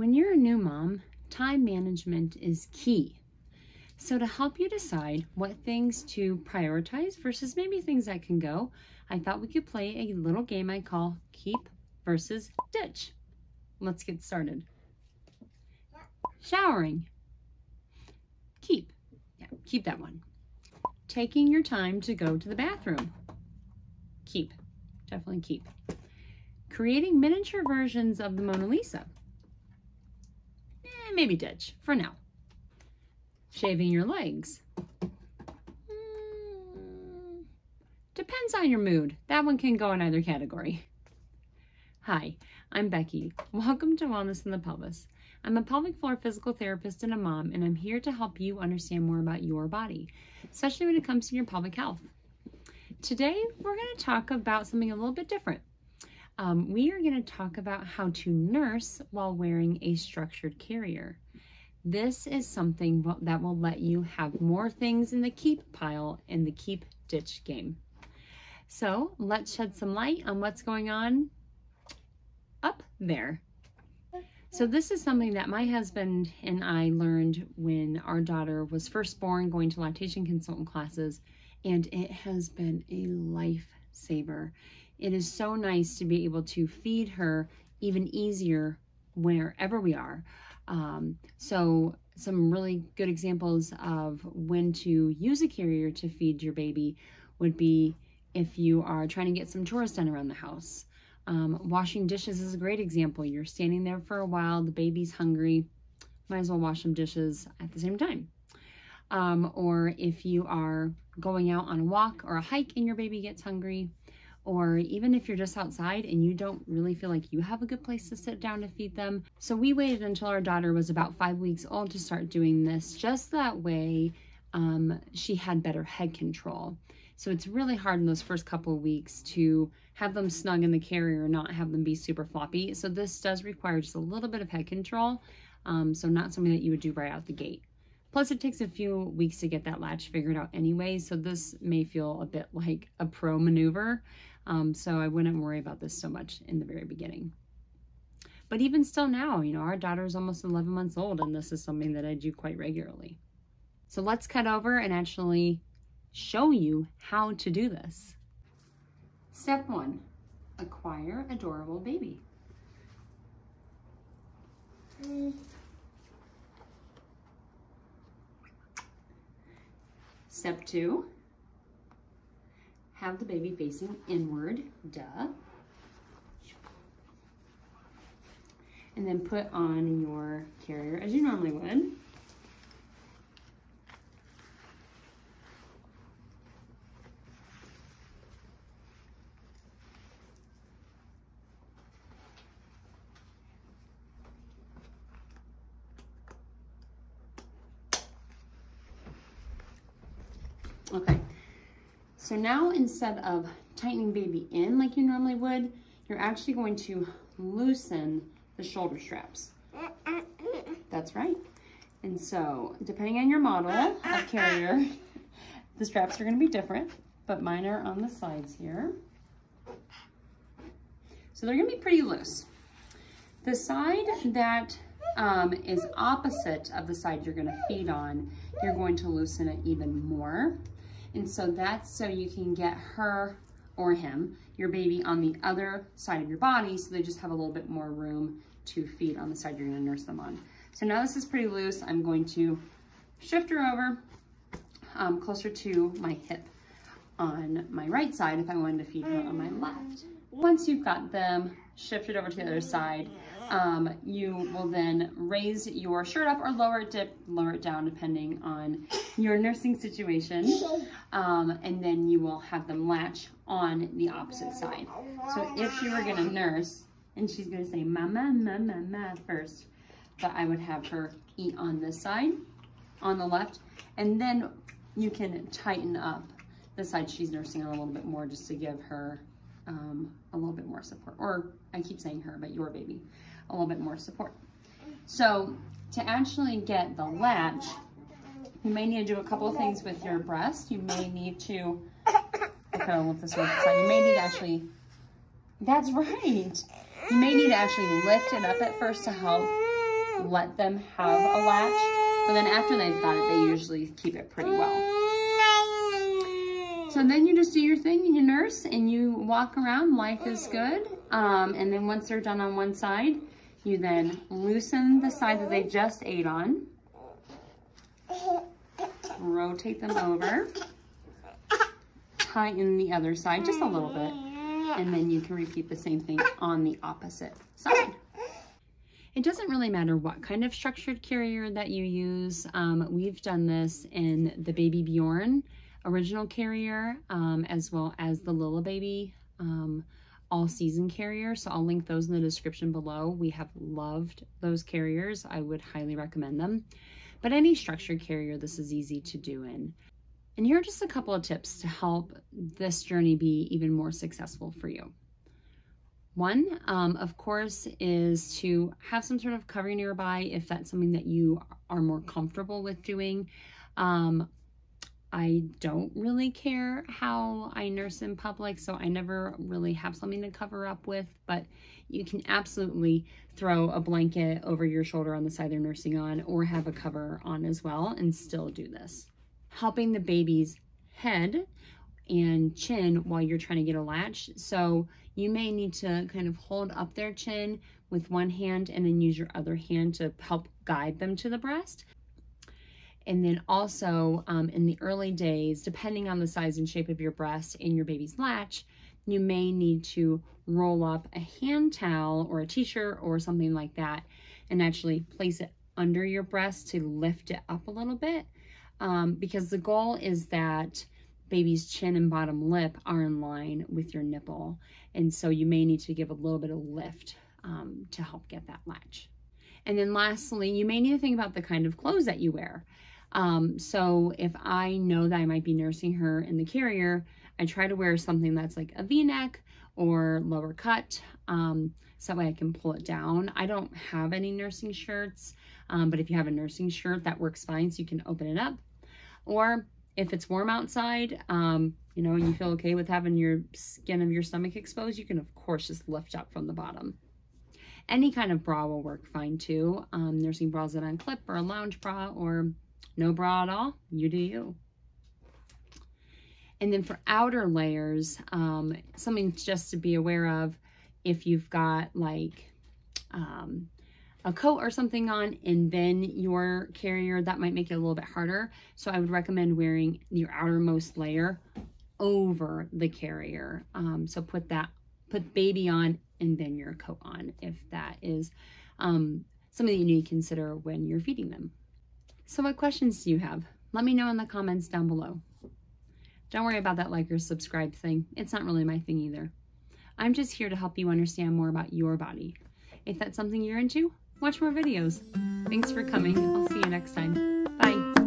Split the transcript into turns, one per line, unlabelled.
When you're a new mom, time management is key. So to help you decide what things to prioritize versus maybe things that can go, I thought we could play a little game I call Keep versus Ditch. Let's get started. Showering. Keep. Yeah, keep that one. Taking your time to go to the bathroom. Keep. Definitely keep. Creating miniature versions of the Mona Lisa. Maybe ditch for now. Shaving your legs. Depends on your mood. That one can go in either category. Hi, I'm Becky. Welcome to Wellness in the Pelvis. I'm a pelvic floor physical therapist and a mom, and I'm here to help you understand more about your body, especially when it comes to your pelvic health. Today, we're going to talk about something a little bit different. We are going to talk about how to nurse while wearing a structured carrier. This is something that will let you have more things in the keep pile in the keep ditch game. So let's shed some light on what's going on up there. So this is something that my husband and I learned when our daughter was first born, going to lactation consultant classes, and it has been a lifesaver. It is so nice to be able to feed her even easier wherever we are. So some really good examples of when to use a carrier to feed your baby would be if you are trying to get some chores done around the house. Washing dishes is a great example. You're standing there for a while, the baby's hungry, might as well wash some dishes at the same time. Or if you are going out on a walk or a hike and your baby gets hungry, or even if you're just outside and you don't really feel like you have a good place to sit down to feed them. So we waited until our daughter was about 5 weeks old to start doing this, just that way she had better head control. So it's really hard in those first couple of weeks to have them snug in the carrier and not have them be super floppy. So this does require just a little bit of head control. So not something that you would do right out the gate. Plus it takes a few weeks to get that latch figured out anyway. So this may feel a bit like a pro maneuver. So I wouldn't worry about this so much in the very beginning. But even still now, you know, our daughter is almost 11 months old and this is something that I do quite regularly. So let's cut over and actually show you how to do this. Step 1, acquire adorable baby. Step 2, have the baby facing inward, duh. And then put on your carrier as you normally would. Okay, so now instead of tightening baby in like you normally would, you're actually going to loosen the shoulder straps. That's right. And so depending on your model of carrier, the straps are going to be different, but mine are on the sides here. So they're going to be pretty loose. The side that is opposite of the side you're going to feed on, you're going to loosen it even more. And so that's so you can get her or him, your baby, on the other side of your body so they just have a little bit more room to feed on the side you're going to nurse them on. So now this is pretty loose. I'm going to shift her over closer to my hip on my right side if I wanted to feed her on my left. Once you've got them shifted over to the other side, you will then raise your shirt up or lower it down depending on your nursing situation. And then you will have them latch on the opposite side. So if you were gonna nurse, and she's gonna say mama, mama, mama first, but I would have her eat on this side, on the left, and then you can tighten up the side she's nursing on a little bit more just to give her a little bit more support. Or I keep saying her, but your baby, a little bit more support. So to actually get the latch, you may need to do a couple of things with your breast. You may need to, I kind of lift this over the side. You may need to actually, that's right. You may need to actually lift it up at first to help let them have a latch, but then after they've got it, they usually keep it pretty well. So then you just do your thing and you nurse and you walk around, life is good. And then once they're done on one side, you then loosen the side that they just ate on, rotate them over, tighten the other side just a little bit, and then you can repeat the same thing on the opposite side. It doesn't really matter what kind of structured carrier that you use. We've done this in the Baby Bjorn original carrier, as well as the Lilla Baby all season carrier. So I'll link those in the description below. We have loved those carriers. I would highly recommend them. But any structured carrier, this is easy to do in. And here are just a couple of tips to help this journey be even more successful for you. One, of course, is to have some sort of covering nearby if that's something that you are more comfortable with doing. I don't really care how I nurse in public, so I never really have something to cover up with, but you can absolutely throw a blanket over your shoulder on the side they're nursing on, or have a cover on as well and still do this. Helping the baby's head and chin while you're trying to get a latch. So you may need to kind of hold up their chin with one hand and then use your other hand to help guide them to the breast. And then also in the early days, depending on the size and shape of your breast and your baby's latch, you may need to roll up a hand towel or a t-shirt or something like that and actually place it under your breast to lift it up a little bit, because the goal is that baby's chin and bottom lip are in line with your nipple. And so you may need to give a little bit of lift to help get that latch. And then lastly, you may need to think about the kind of clothes that you wear. So if I know that I might be nursing her in the carrier, I try to wear something that's like a V-neck or lower cut, so that way I can pull it down. I don't have any nursing shirts, but if you have a nursing shirt, that works fine, so you can open it up. Or if it's warm outside, you know, and you feel okay with having your skin of your stomach exposed, you can of course just lift up from the bottom. Any kind of bra will work fine too. Nursing bras that unclip, or a lounge bra, or no bra at all, you do you. And then for outer layers, something just to be aware of, if you've got like a coat or something on and then your carrier, that might make it a little bit harder. So I would recommend wearing your outermost layer over the carrier. So put baby on and then your coat on, if that is something that you need to consider when you're feeding them. So what questions do you have? Let me know in the comments down below. Don't worry about that like or subscribe thing. It's not really my thing either. I'm just here to help you understand more about your body. If that's something you're into, watch more videos. Thanks for coming. I'll see you next time. Bye.